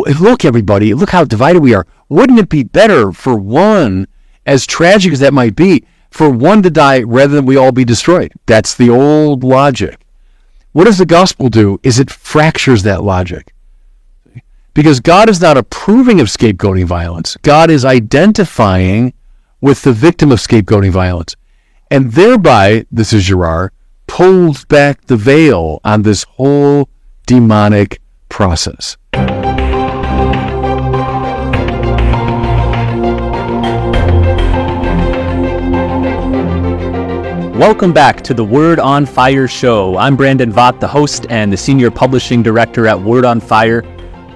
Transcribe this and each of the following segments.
look, everybody, look how divided we are. Wouldn't it be better for one, as tragic as that might be, for one to die rather than we all be destroyed? That's the old logic. What does the gospel do? Is it fractures that logic. Because God is not approving of scapegoating violence. God is identifying with the victim of scapegoating violence. And thereby, this is Girard, pulls back the veil on this whole demonic process. Welcome back to the Word on Fire show. I'm Brandon Vogt, the host and the senior publishing director at Word on Fire.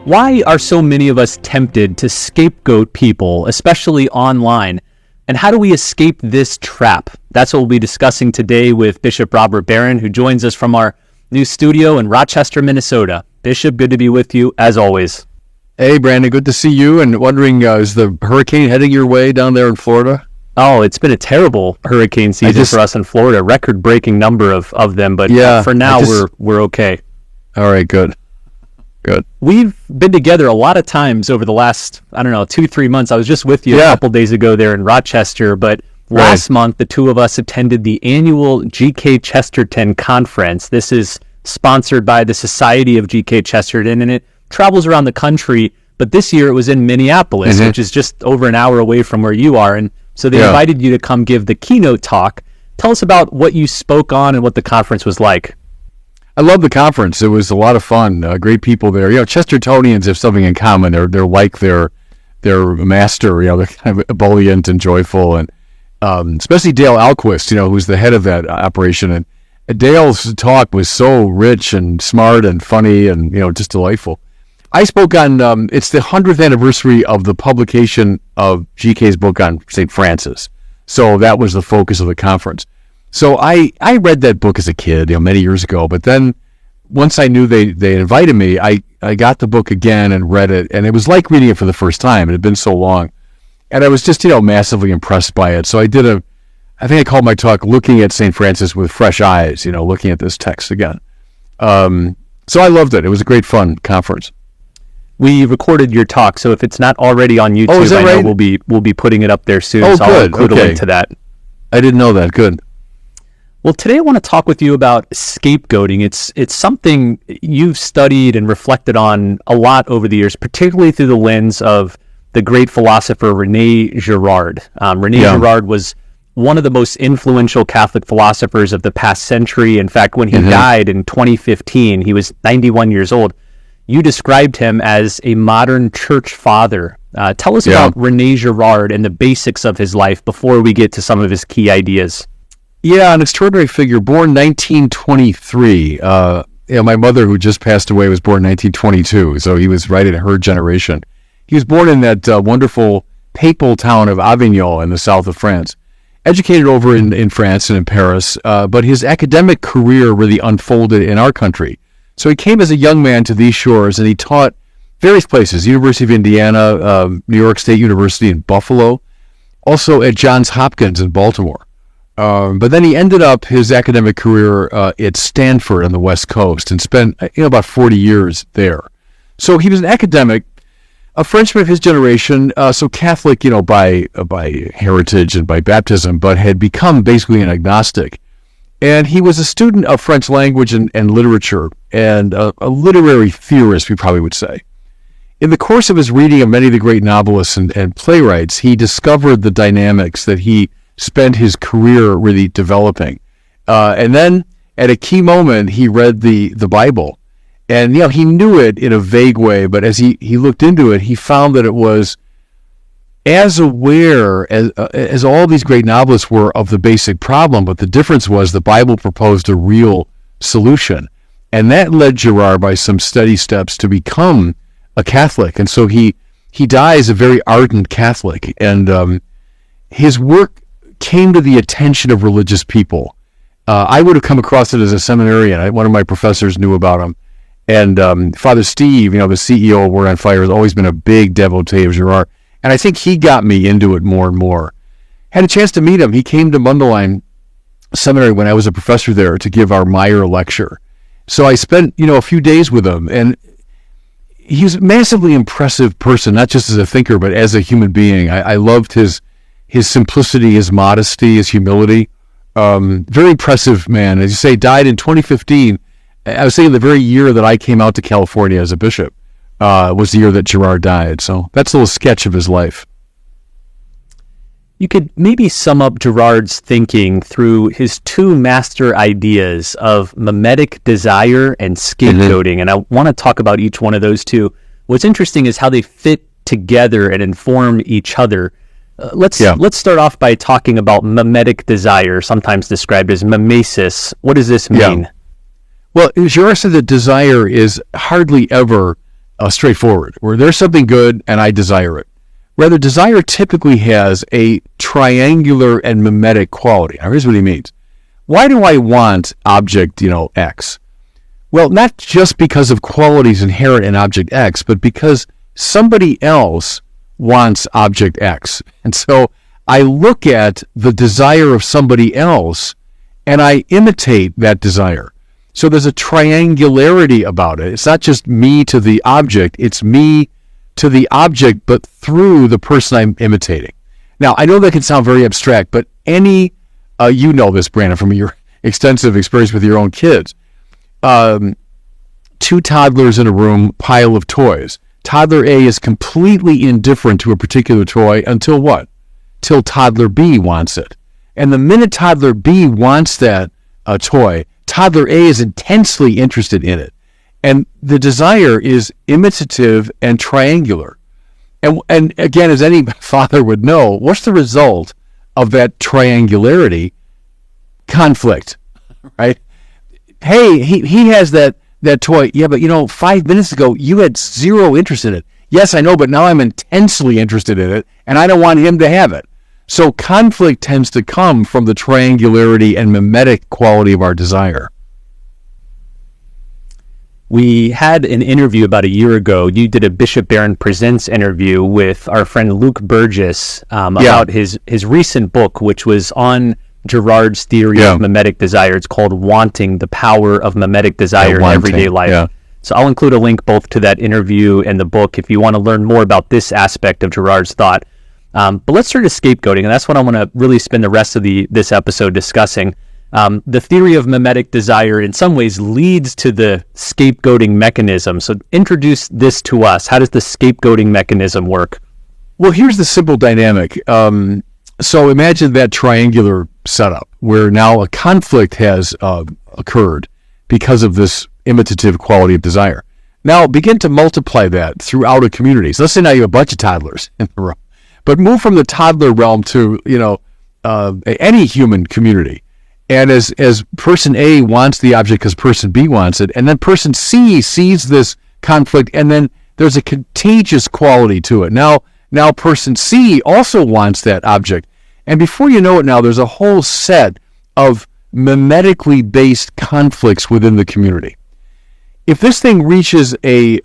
Why are so many of us tempted to scapegoat people, especially online? And how do we escape this trap? That's what we'll be discussing today with Bishop Robert Barron, who joins us from our new studio in Rochester, Minnesota. Bishop, good to be with you, as always. Hey, Brandon, good to see you. And wondering, is the hurricane heading your way down there in Florida? Oh, it's been a terrible hurricane season for us in Florida. Record-breaking number of them, but for now we're okay. All right, good. We've been together a lot of times over the last, 2-3 months. I was just with you a couple days ago there in Rochester, but last month the two of us attended the annual G.K. Chesterton Conference. This is sponsored by the Society of G.K. Chesterton, and it travels around the country, but this year it was in Minneapolis, which is just over an hour away from where you are, and so they invited you to come give the keynote talk. Tell us about what you spoke on and what the conference was like. I love the conference. It was a lot of fun. Great people there. Chestertonians have something in common. They're like their master. They're kind of ebullient and joyful, and especially Dale Alquist, who's the head of that operation. And Dale's talk was so rich and smart and funny and just delightful. I spoke on it's the 100th anniversary of the publication of GK's book on St. Francis. So that was the focus of the conference. So I read that book as a kid, many years ago. But then once I knew they invited me, I got the book again and read it. And it was like reading it for the first time. It had been so long. And I was just, massively impressed by it. So I think I called my talk Looking at St. Francis with Fresh Eyes, looking at this text again. So I loved it. It was a great fun conference. We recorded your talk, so if it's not already on YouTube, I know we'll be putting it up there soon. Oh, so good. I'll include a link to that. I didn't know that. Good. Well, today I want to talk with you about scapegoating. It's something you've studied and reflected on a lot over the years, particularly through the lens of the great philosopher René Girard. René Girard was one of the most influential Catholic philosophers of the past century. In fact, when he died in 2015, he was 91 years old. You described him as a modern church father. Tell us about René Girard and the basics of his life before we get to some of his key ideas. Yeah, an extraordinary figure, born 1923. My mother, who just passed away, was born 1922, so he was right in her generation. He was born in that wonderful papal town of Avignon in the south of France. Educated over in France and in Paris, but his academic career really unfolded in our country. So he came as a young man to these shores, and he taught various places, University of Indiana, New York State University in Buffalo, also at Johns Hopkins in Baltimore. But then he ended up his academic career at Stanford on the West Coast and spent about 40 years there. So he was an academic, a Frenchman of his generation, so Catholic, by heritage and by baptism, but had become basically an agnostic. And he was a student of French language and literature, and a literary theorist, we probably would say. In the course of his reading of many of the great novelists and playwrights, he discovered the dynamics that he spent his career really developing. And then, at a key moment, he read the Bible. And, he knew it in a vague way, but as he looked into it, he found that it was as aware as all these great novelists were of the basic problem, but the difference was the Bible proposed a real solution. And that led Girard by some steady steps to become a Catholic. And so he dies a very ardent Catholic. And his work came to the attention of religious people. I would have come across it as a seminarian. One of my professors knew about him. And Father Steve, the CEO of Word on Fire, has always been a big devotee of Girard. And I think he got me into it more and more. Had a chance to meet him. He came to Mundelein Seminary when I was a professor there to give our Meyer lecture. So I spent, a few days with him. And he's a massively impressive person, not just as a thinker, but as a human being. I loved his simplicity, his modesty, his humility. Very impressive man. As you say, died in 2015. I was saying the very year that I came out to California as a bishop was the year that Girard died. So that's a little sketch of his life. You could maybe sum up Girard's thinking through his two master ideas of mimetic desire and scapegoating. And I want to talk about each one of those two. What's interesting is how they fit together and inform each other. Let's start off by talking about mimetic desire, sometimes described as mimesis. What does this mean? Yeah. Well, Girard said that desire is hardly ever straightforward, where there's something good and I desire it. Rather, desire typically has a triangular and mimetic quality. Now, here's what he means. Why do I want object, X? Well, not just because of qualities inherent in object X, but because somebody else wants object X. And so I look at the desire of somebody else and I imitate that desire. So there's a triangularity about it. It's not just me to the object, it's me to the object, but through the person I'm imitating. Now, I know that can sound very abstract, but you know this, Brandon, from your extensive experience with your own kids. Two toddlers in a room, pile of toys. Toddler A is completely indifferent to a particular toy until what? Till toddler B wants it. And the minute toddler B wants that toy, toddler A is intensely interested in it. And the desire is imitative and triangular. And again, as any father would know, what's the result of that triangularity? Conflict, right? Hey, he has that toy. Yeah, but 5 minutes ago, you had zero interest in it. Yes, I know, but now I'm intensely interested in it, and I don't want him to have it. So conflict tends to come from the triangularity and mimetic quality of our desire. We had an interview about a year ago. You did a Bishop Barron Presents interview with our friend Luke Burgess about his recent book, which was on Girard's theory of mimetic desire. It's called Wanting, the Power of Mimetic Desire in Everyday Life. Yeah. So I'll include a link both to that interview and the book if you want to learn more about this aspect of Girard's thought. But let's turn to scapegoating, and that's what I want to really spend the rest of this episode discussing. The theory of mimetic desire in some ways leads to the scapegoating mechanism. So introduce this to us. How does the scapegoating mechanism work? Well, here's the simple dynamic. So imagine that triangular setup where now a conflict has occurred because of this imitative quality of desire. Now begin to multiply that throughout a community. So let's say now you have a bunch of toddlers in the room, but move from the toddler realm to any human community. And as person A wants the object because person B wants it, and then person C sees this conflict, and then there's a contagious quality to it. Now person C also wants that object. And before you know it now, there's a whole set of mimetically based conflicts within the community. If this thing reaches a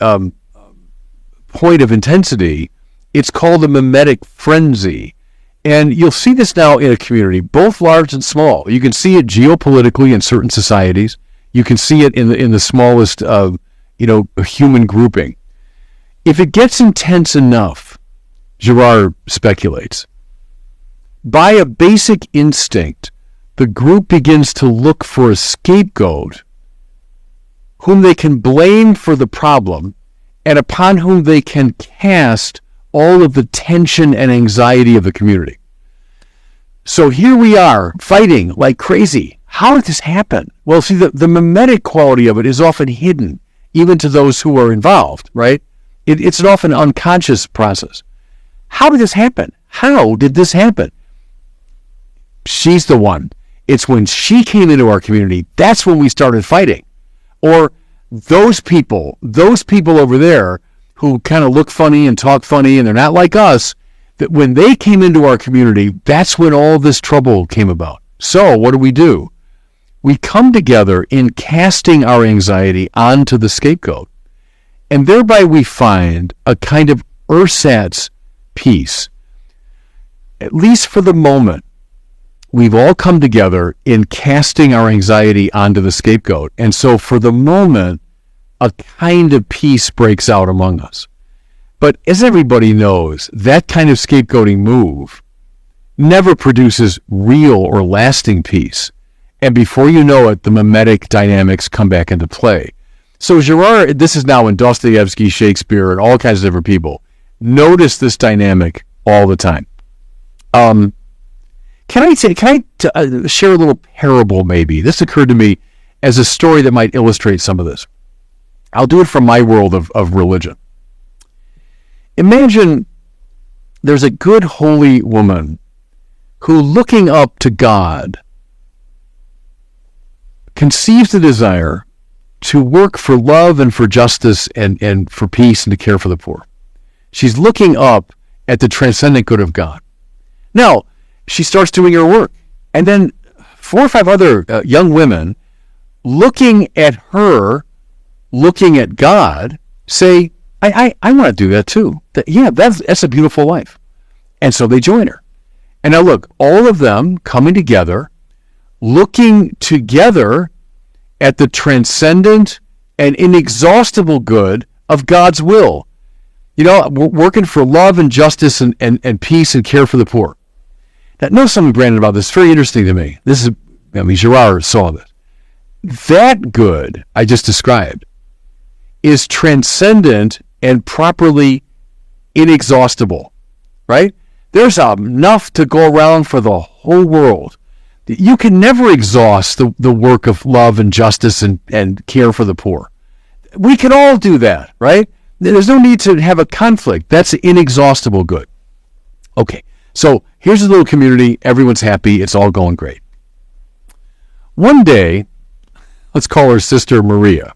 point of intensity, it's called a mimetic frenzy. And you'll see this now in a community, both large and small. You can see it geopolitically in certain societies. You can see it in the smallest human grouping. If it gets intense enough, Girard speculates, by a basic instinct, the group begins to look for a scapegoat whom they can blame for the problem and upon whom they can cast all of the tension and anxiety of the community. So here we are fighting like crazy. How did this happen? Well, see, the mimetic quality of it is often hidden, even to those who are involved, right? It's an often unconscious process. How did this happen? How did this happen? She's the one. It's when she came into our community, that's when we started fighting. Or those people over there who kind of look funny and talk funny and they're not like us, that when they came into our community, that's when all this trouble came about. So what do? We come together in casting our anxiety onto the scapegoat. And thereby we find a kind of ersatz peace. At least for the moment, we've all come together in casting our anxiety onto the scapegoat. And so for the moment, a kind of peace breaks out among us. But as everybody knows, that kind of scapegoating move never produces real or lasting peace. And before you know it, the mimetic dynamics come back into play. So Girard, this is now in Dostoevsky, Shakespeare, and all kinds of different people, notice this dynamic all the time. Can I share a little parable maybe? This occurred to me as a story that might illustrate some of this. I'll do it from my world of religion. Imagine there's a good holy woman who, looking up to God, conceives the desire to work for love and for justice and for peace and to care for the poor. She's looking up at the transcendent good of God. Now, she starts doing her work. And then 4 or 5 other young women looking at her, looking at God, say, I want to do that too. That's a beautiful life. And so they join her. And now look, all of them coming together, looking together at the transcendent and inexhaustible good of God's will. We're working for love and justice and peace and care for the poor. Now, know something, Brandon, about this. Very interesting to me. Girard saw this. That good I just described is transcendent and properly inexhaustible, right? There's enough to go around for the whole world. You can never exhaust the work of love and justice and care for the poor. We can all do that, right? There's no need to have a conflict. That's inexhaustible good. Okay, so here's a little community. Everyone's happy. It's all going great. One day, let's call her Sister Maria.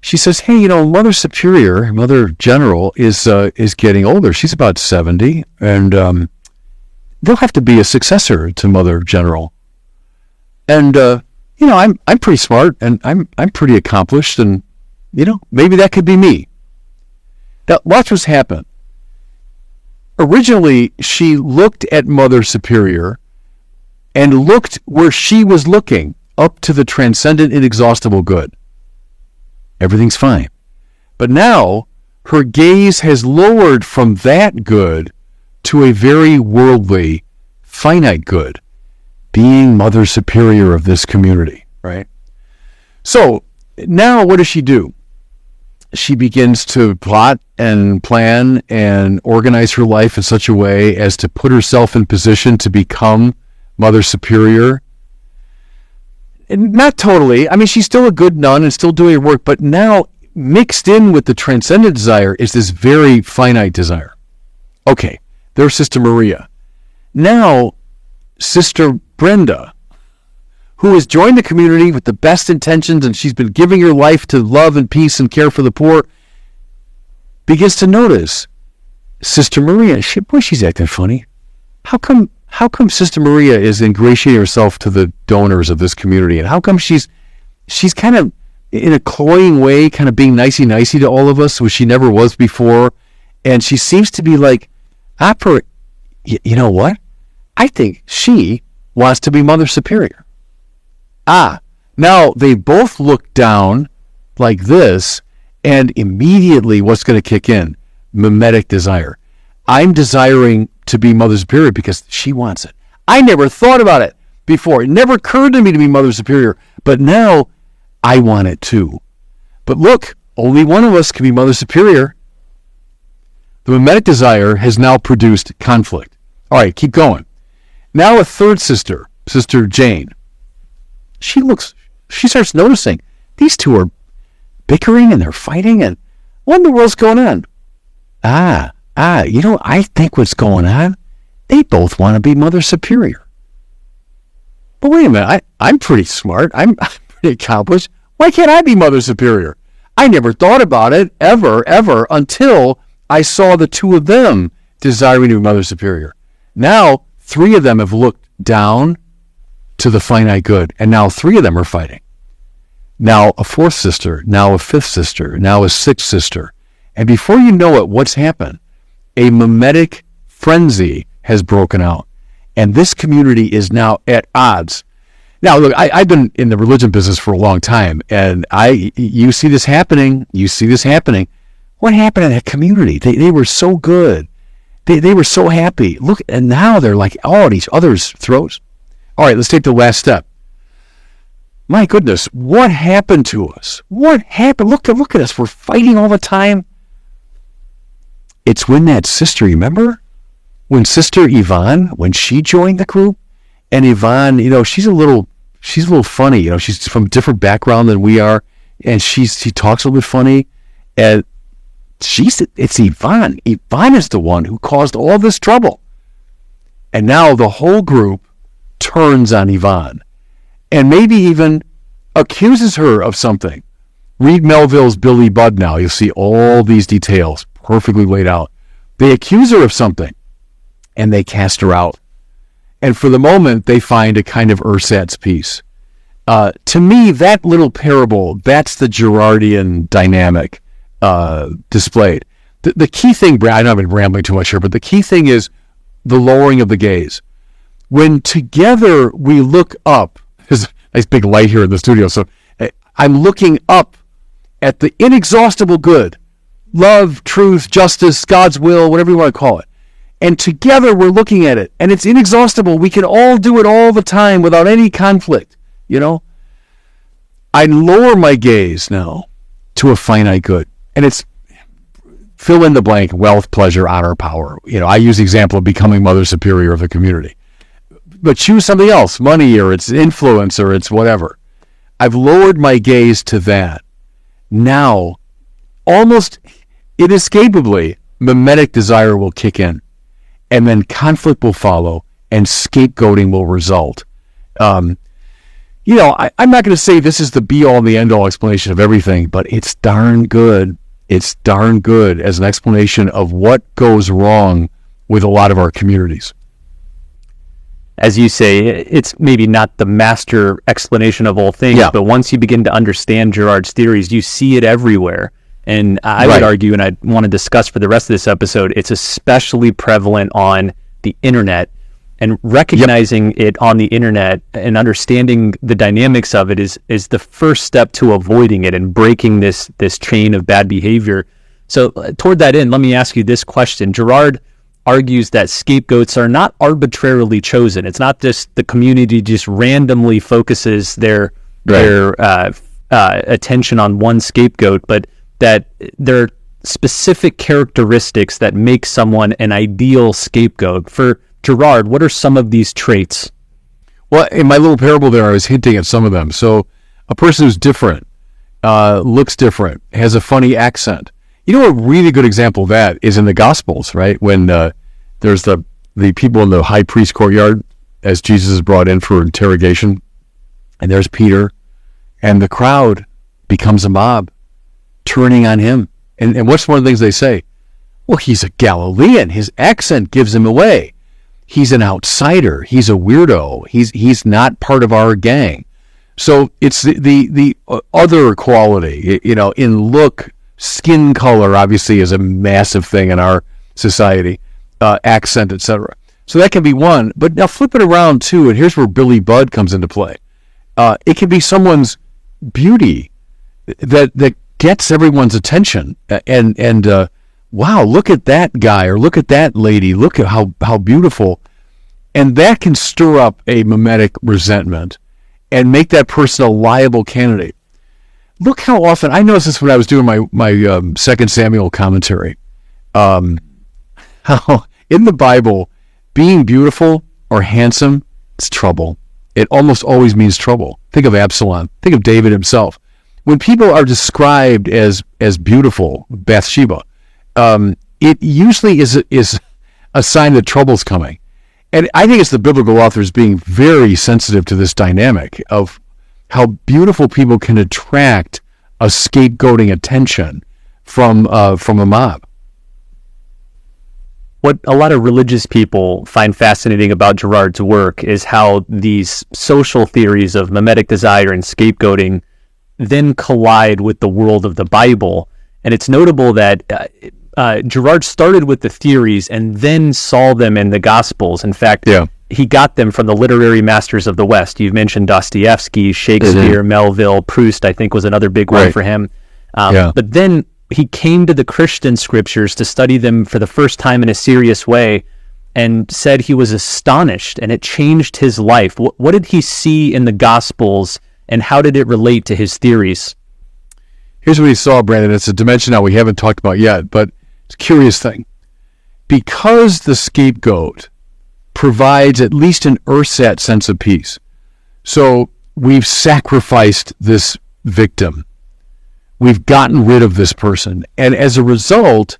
She says, hey, Mother Superior, Mother General is getting older. She's about 70, and there'll have to be a successor to Mother General. And I'm pretty smart, and I'm pretty accomplished, and maybe that could be me. Now, watch what's happened. Originally, she looked at Mother Superior and looked where she was looking, up to the transcendent, inexhaustible good. Everything's fine. But now, her gaze has lowered from that good to a very worldly, finite good, being Mother Superior of this community, right? So, now what does she do? She begins to plot and plan and organize her life in such a way as to put herself in position to become Mother Superior. And not totally. She's still a good nun and still doing her work, but now mixed in with the transcendent desire is this very finite desire. Okay, there's Sister Maria. Now, Sister Brenda, who has joined the community with the best intentions, and she's been giving her life to love and peace and care for the poor, begins to notice Sister Maria. She's acting funny. How come Sister Maria is ingratiating herself to the donors of this community? And how come she's kind of, in a cloying way, kind of being nicey-nicey to all of us, which she never was before? And she seems to be like, you know what? I think she wants to be Mother Superior. Now they both look down like this, and immediately what's going to kick in? Mimetic desire. I'm desiring to be Mother Superior because she wants it. I never thought about it before. It never occurred to me to be Mother Superior, but now I want it too. But look, only one of us can be Mother Superior. The mimetic desire has now produced conflict. All right, keep going. Now a third sister, Sister Jane. She starts noticing these two are bickering and they're fighting, and what in the world's going on? I think what's going on, they both want to be Mother Superior. But wait a minute, I'm pretty smart. I'm pretty accomplished. Why can't I be Mother Superior? I never thought about it ever, until I saw the two of them desiring to be Mother Superior. Now, 3 of them have looked down to the finite good, and now 3 of them are fighting. Now a 4th sister, now a 5th sister, now a 6th sister. And before you know it, what's happened? A mimetic frenzy has broken out. And this community is now at odds. Now, look, I've been in the religion business for a long time, and you see this happening. What happened in that community? They were so good. They were so happy. Look, and now they're like all these others' throats. All right, let's take the last step. My goodness, what happened to us? What happened? Look at us. We're fighting all the time. It's when that sister, remember? When Sister Yvonne, when she joined the group, and Yvonne, she's a little funny. She's from a different background than we are, and she talks a little bit funny, and it's Yvonne. Yvonne is the one who caused all this trouble, and now the whole group turns on Yvonne, and maybe even accuses her of something. Read Melville's Billy Budd now. You'll see all these details perfectly laid out. They accuse her of something, and they cast her out. And for the moment, they find a kind of ersatz peace. To me, that little parable, that's the Girardian dynamic displayed. The key thing, Brad, I know I've been rambling too much here, but the key thing is the lowering of the gaze. When together we look up, there's a nice big light here in the studio, so I'm looking up at the inexhaustible good, love, truth, justice, God's will, whatever you want to call it. And together we're looking at it, and it's inexhaustible. We can all do it all the time without any conflict, I lower my gaze now to a finite good. And it's fill in the blank, wealth, pleasure, honor, power. I use the example of becoming mother superior of the community. But choose something else, money, or it's influence, or it's whatever. I've lowered my gaze to that. Now, almost inescapably, mimetic desire will kick in. And then conflict will follow, and scapegoating will result. I'm not going to say this is the be-all and the end-all explanation of everything, but it's darn good. It's darn good as an explanation of what goes wrong with a lot of our communities. As you say, it's maybe not the master explanation of all things, but once you begin to understand Girard's theories, you see it everywhere. And I would argue, and I want to discuss for the rest of this episode, it's especially prevalent on the internet, and recognizing it on the internet and understanding the dynamics of it is the first step to avoiding it and breaking this chain of bad behavior. So toward that end, let me ask you this question. Girard argues that scapegoats are not arbitrarily chosen. It's not just the community just randomly focuses their attention on one scapegoat, but that there are specific characteristics that make someone an ideal scapegoat. For Girard, what are some of these traits? Well, in my little parable there, I was hinting at some of them. So a person who's different, looks different, has a funny accent. A really good example of that is in the Gospels, right? When there's the people in the high priest courtyard as Jesus is brought in for interrogation, and there's Peter, and the crowd becomes a mob, turning on him. And what's one of the things they say? Well, he's a Galilean. His accent gives him away. He's an outsider. He's a weirdo. He's not part of our gang. So it's the other quality, in look, skin color obviously is a massive thing in our society, accent, etc. So that can be one. But now flip it around too, and here's where Billy Budd comes into play. It can be someone's beauty that gets everyone's attention, and wow, look at that guy, or look at that lady, look at how beautiful, and that can stir up a mimetic resentment and make that person a liable candidate. Look how often, I noticed this when I was doing my 2 Samuel commentary, how in the Bible, being beautiful or handsome, it's trouble. It almost always means trouble. Think of Absalom. Think of David himself. When people are described as beautiful, Bathsheba, it usually is a sign that trouble's coming. And I think it's the biblical authors being very sensitive to this dynamic of how beautiful people can attract a scapegoating attention from a mob. What a lot of religious people find fascinating about Girard's work is how these social theories of mimetic desire and scapegoating then collide with the world of the Bible. And it's notable that Girard started with the theories and then saw them in the Gospels. In fact, he got them from the literary masters of the West. You've mentioned Dostoevsky, Shakespeare, Melville, Proust, I think was another big one for him. But then he came to the Christian scriptures to study them for the first time in a serious way, and said he was astonished, and it changed his life. What did he see in the Gospels, and how did it relate to his theories? Here's what he saw, Brandon. It's a dimension now we haven't talked about yet, but it's a curious thing. Because the scapegoat provides at least an ersatz sense of peace. So we've sacrificed this victim. We've gotten rid of this person. And as a result,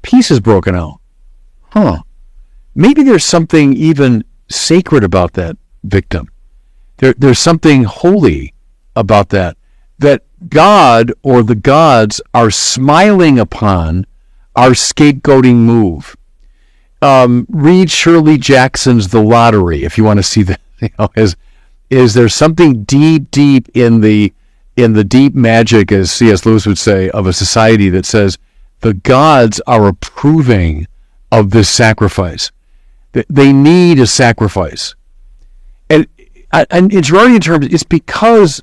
peace is broken out. Maybe there's something even sacred about that victim. There's something holy about that God or the gods are smiling upon our scapegoating move. Read Shirley Jackson's The Lottery if you want to see that. Is there something deep in the deep magic, as C.S. Lewis would say, of a society that says the gods are approving of this sacrifice. They need a sacrifice. And in Girardian terms, it's because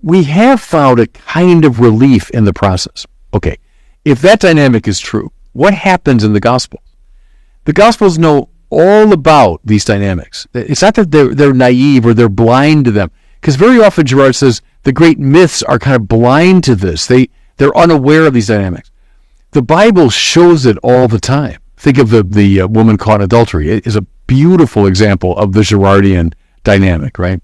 we have found a kind of relief in the process. Okay, if that dynamic is true, what happens in the Gospels? The Gospels know all about these dynamics. It's not that they're naive or they're blind to them, because very often Girard says the great myths are kind of blind to this. They're unaware of these dynamics. The Bible shows it all the time. Think of the woman caught in adultery. It is a beautiful example of the Girardian dynamic, right?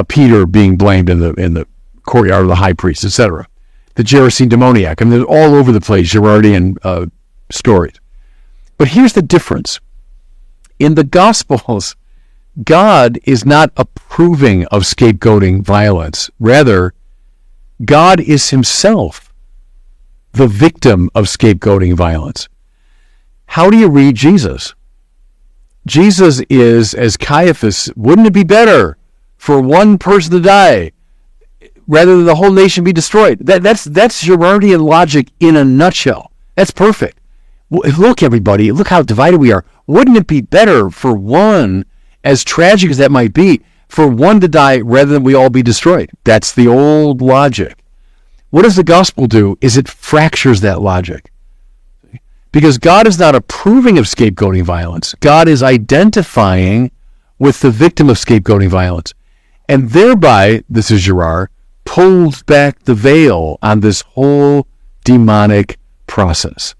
Peter being blamed in the courtyard of the high priest, etc. The Gerasene demoniac. I mean, they're all over the place, Girardian stories. But here's the difference. In the Gospels, God is not approving of scapegoating violence. Rather, God is himself the victim of scapegoating violence. How do you read Jesus? Jesus is, as Caiaphas, wouldn't it be better for one person to die rather than the whole nation be destroyed? That's Girardian logic in a nutshell. That's perfect. Look, everybody, look how divided we are. Wouldn't it be better for one, as tragic as that might be, for one to die rather than we all be destroyed? That's the old logic. What does the gospel do is it fractures that logic. Because God is not approving of scapegoating violence. God is identifying with the victim of scapegoating violence. And thereby, this is Girard, pulls back the veil on this whole demonic process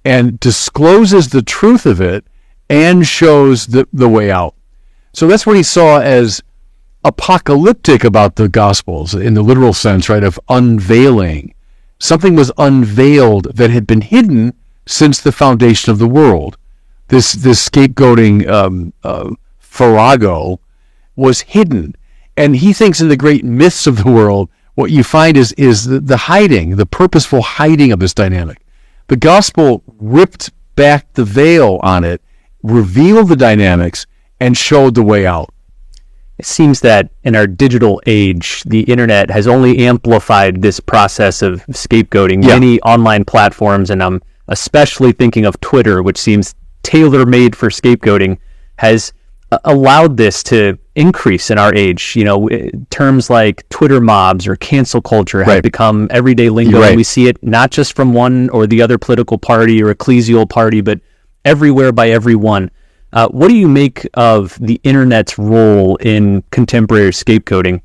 and discloses the truth of it and shows the way out. So that's what he saw as apocalyptic about the Gospels in the literal sense, right, of unveiling. Something was unveiled that had been hidden since the foundation of the world. This scapegoating farrago was hidden. And he thinks in the great myths of the world, what you find is the hiding, the purposeful hiding of this dynamic. The gospel ripped back the veil on it, revealed the dynamics, and showed the way out. It seems that in our digital age, the internet has only amplified this process of scapegoating. Yeah. Many online platforms, and I'm especially thinking of Twitter, which seems tailor-made for scapegoating, has allowed this to increase in our age. You know, terms like Twitter mobs or cancel culture have become everyday lingo, and we see it not just from one or the other political party or ecclesial party, but everywhere by everyone. What do you make of the internet's role in contemporary scapegoating?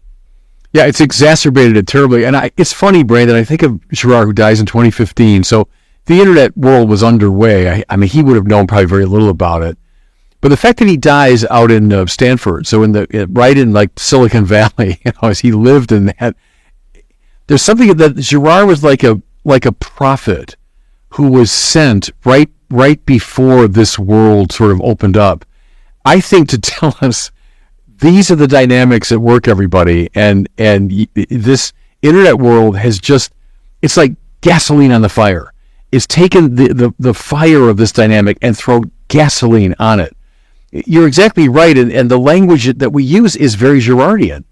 Yeah, it's exacerbated it terribly. And it's funny, Brandon, I think of Girard, who dies in 2015. So the internet world was underway. I mean, he would have known probably very little about it. But the fact that he dies out in Stanford, so right in like Silicon Valley, as he lived in that, there's something that Girard was like a prophet who was sent right before this world sort of opened up, I think, to tell us these are the dynamics at work, everybody, and this internet world has just, it's like gasoline on the fire. It's taken the fire of this dynamic and thrown gasoline on it. You're exactly right, and the language that we use is very Girardian.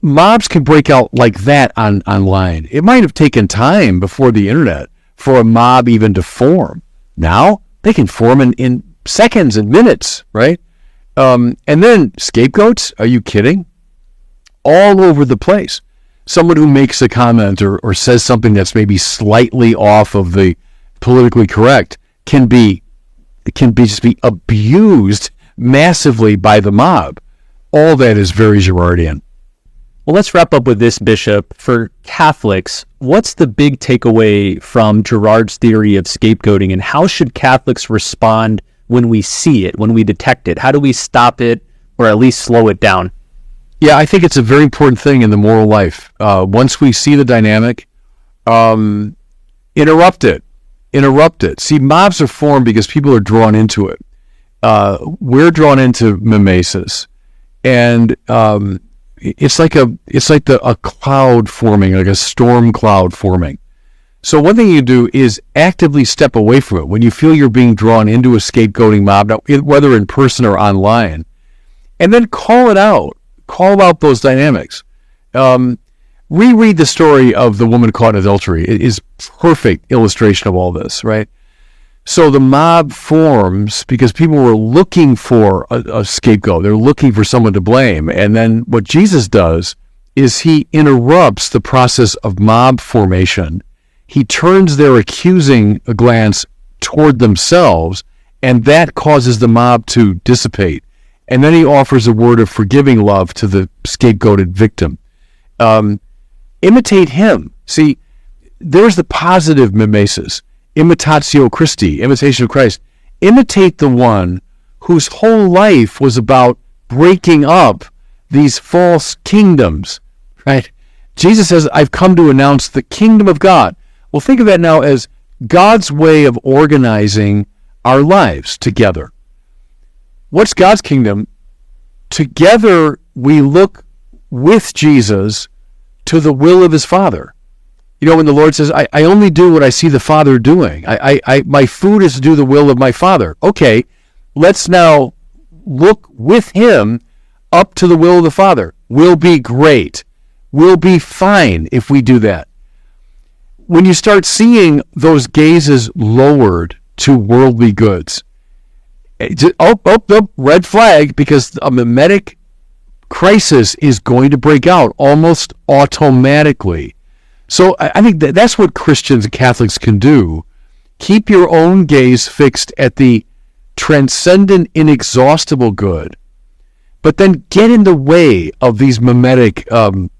Mobs can break out like that online. It might have taken time before the internet for a mob even to form. Now they can form in seconds and minutes, right? And then scapegoats? Are you kidding? All over the place. Someone who makes a comment or says something that's maybe slightly off of the politically correct can be abused massively by the mob. All that is very Girardian. Well, let's wrap up with this, Bishop. For Catholics, what's the big takeaway from Girard's theory of scapegoating, and how should Catholics respond when we see it, when we detect it? How do we stop it or at least slow it down? Yeah, I think it's a very important thing in the moral life. Once we see the dynamic, interrupt it. Interrupt it. See, mobs are formed because people are drawn into it. We're drawn into mimesis, and it's like a cloud forming, like a storm cloud forming. So one thing you do is actively step away from it when you feel you're being drawn into a scapegoating mob, whether in person or online, and then call it out. Call out those dynamics. Reread the story of the woman caught in adultery. It is perfect illustration of all this, right? So the mob forms because people were looking for a scapegoat. They're looking for someone to blame. And then what Jesus does is he interrupts the process of mob formation. He turns their accusing glance toward themselves, and that causes the mob to dissipate. And then he offers a word of forgiving love to the scapegoated victim. Imitate him. See, there's the positive mimesis. Imitatio Christi, imitation of Christ. Imitate the one whose whole life was about breaking up these false kingdoms, right? Jesus says, I've come to announce the kingdom of God. Well, think of that now as God's way of organizing our lives together. What's God's kingdom? Together we look with Jesus to the will of his Father. You know, when the Lord says, I only do what I see the Father doing. My food is to do the will of my Father. Okay, let's now look with him up to the will of the Father. We'll be great. We'll be fine if we do that. When you start seeing those gazes lowered to worldly goods, red flag, because a mimetic crisis is going to break out almost automatically. So I think that's what Christians and Catholics can do. Keep your own gaze fixed at the transcendent, inexhaustible good, but then get in the way of these mimetic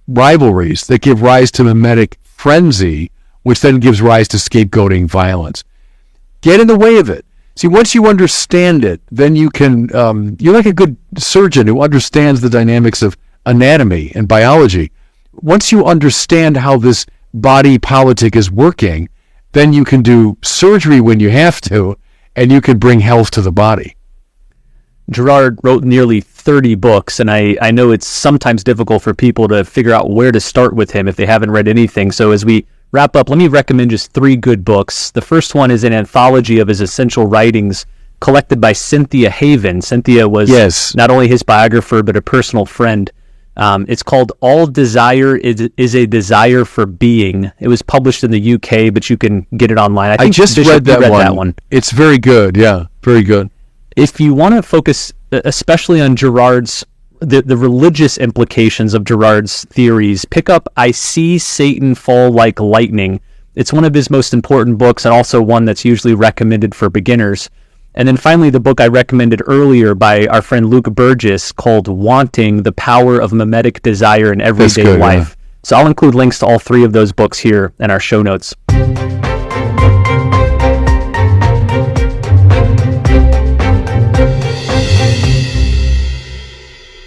rivalries that give rise to mimetic frenzy, which then gives rise to scapegoating violence. Get in the way of it. See, once you understand it, then you can, you're like a good surgeon who understands the dynamics of anatomy and biology. Once you understand how this body politic is working, then you can do surgery when you have to, and you can bring health to the body. Girard wrote nearly 30 books, and I know it's sometimes difficult for people to figure out where to start with him if they haven't read anything. So as we wrap up, let me recommend just 3 good books. The first one is an anthology of his essential writings collected by Cynthia Haven. Cynthia was not only his biographer, but a personal friend. It's called All Desire is a Desire for Being. It was published in the UK, but you can get it online. I think just Bishop, read that one. It's very good. Yeah, very good. If you want to focus especially on Girard's, the religious implications of Girard's theories, pick up I See Satan Fall Like Lightning. It's one of his most important books, and also one that's usually recommended for beginners. And then finally, the book I recommended earlier by our friend Luke Burgess called Wanting, the Power of Mimetic Desire in Everyday Life. Yeah. So I'll include links to all 3 of those books here in our show notes.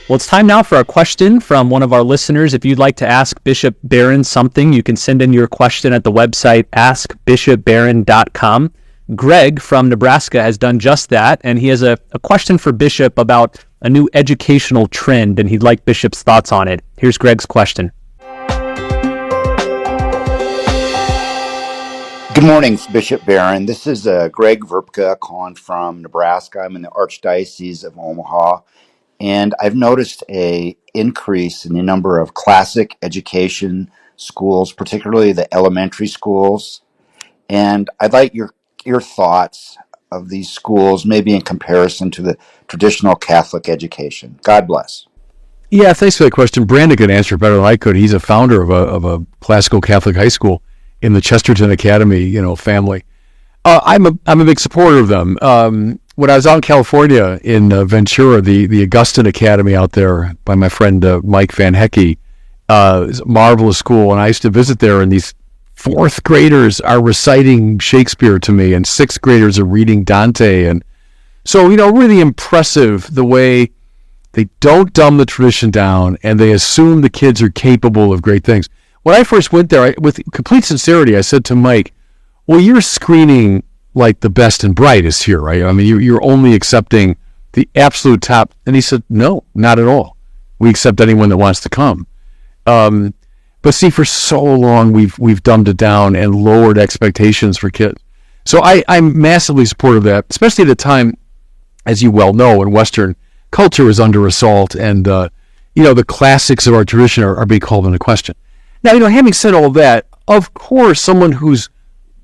Well, it's time now for a question from one of our listeners. If you'd like to ask Bishop Barron something, you can send in your question at the website askbishopbarron.com. Greg from Nebraska has done just that, and he has a question for Bishop about a new educational trend, and he'd like Bishop's thoughts on it. Here's Greg's question. Good morning, Bishop Barron. This is Greg Verpka calling from Nebraska. I'm in the Archdiocese of Omaha, and I've noticed an increase in the number of classic education schools, particularly the elementary schools. And I'd like your thoughts of these schools, maybe in comparison to the traditional Catholic education? God bless. Yeah, thanks for that question. Brandon could answer it better than I could. He's a founder of a classical Catholic high school in the Chesterton Academy, family. I'm a big supporter of them. When I was out in California in Ventura, the Augustine Academy out there by my friend Mike Van Hecke, is a marvelous school, and I used to visit there, and these fourth graders are reciting Shakespeare to me, and sixth graders are reading Dante, and so really impressive the way they don't dumb the tradition down, and they assume the kids are capable of great things. When I first went there, with complete sincerity, I said to Mike, well, you're screening like the best and brightest here, right? I mean, you're only accepting the absolute top. And he said, no, not at all. We accept anyone that wants to come. But see, for so long, we've dumbed it down and lowered expectations for kids. So I'm massively supportive of that, especially at a time, as you well know, when Western culture is under assault, and the classics of our tradition are being called into question. Now, having said all that, of course, someone who's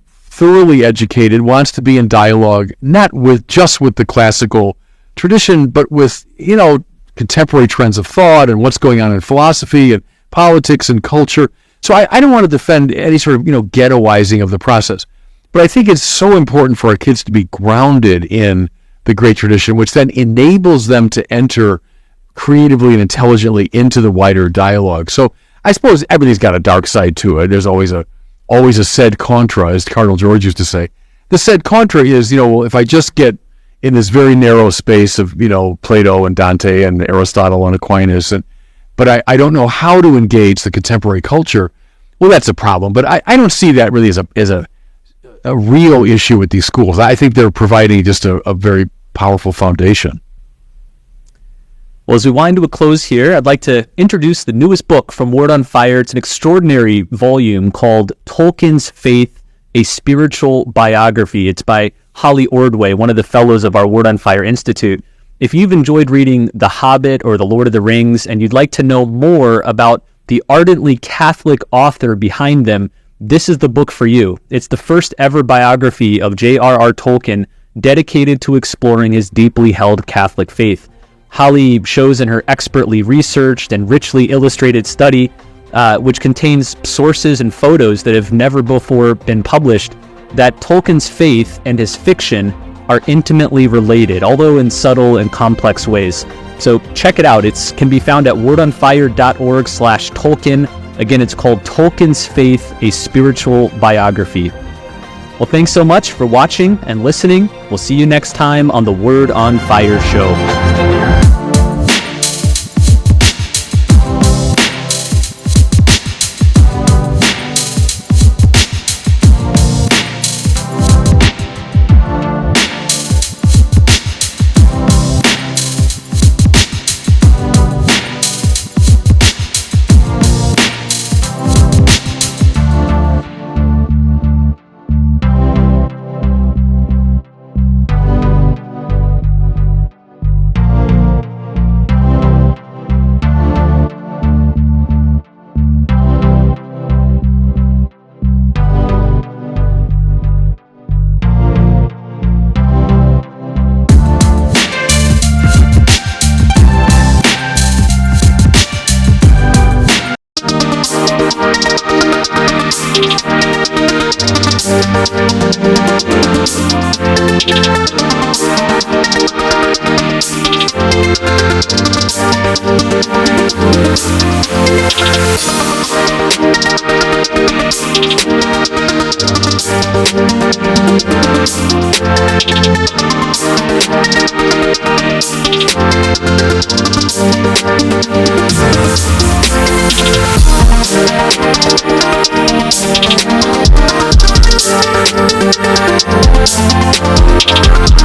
thoroughly educated wants to be in dialogue, not just with the classical tradition, but with contemporary trends of thought and what's going on in philosophy and politics and culture. So I don't want to defend any sort of ghettoizing of the process, but I think it's so important for our kids to be grounded in the great tradition, which then enables them to enter creatively and intelligently into the wider dialogue. So I suppose everything's got a dark side to it. There's always a sed contra, as Cardinal George used to say. The sed contra is, well, if I just get in this very narrow space of, Plato and Dante and Aristotle and Aquinas, but I don't know how to engage the contemporary culture, well, that's a problem. But I don't see that really as a real issue with these schools. I think they're providing just a very powerful foundation. Well, as we wind to a close here, I'd like to introduce the newest book from Word on Fire. It's an extraordinary volume called Tolkien's Faith, A Spiritual Biography. It's by Holly Ordway, one of the fellows of our Word on Fire Institute. If you've enjoyed reading The Hobbit or The Lord of the Rings, and you'd like to know more about the ardently Catholic author behind them, this is the book for you. It's the first ever biography of J.R.R. Tolkien dedicated to exploring his deeply held Catholic faith. Holly shows in her expertly researched and richly illustrated study, which contains sources and photos that have never before been published, that Tolkien's faith and his fiction are intimately related, although in subtle and complex ways. So check it out. It can be found at wordonfire.org/Tolkien. Again, it's called Tolkien's Faith, A Spiritual Biography. Well, thanks so much for watching and listening. We'll see you next time on the Word on Fire show. We'll be right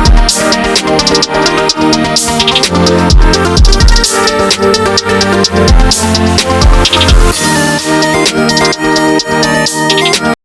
back.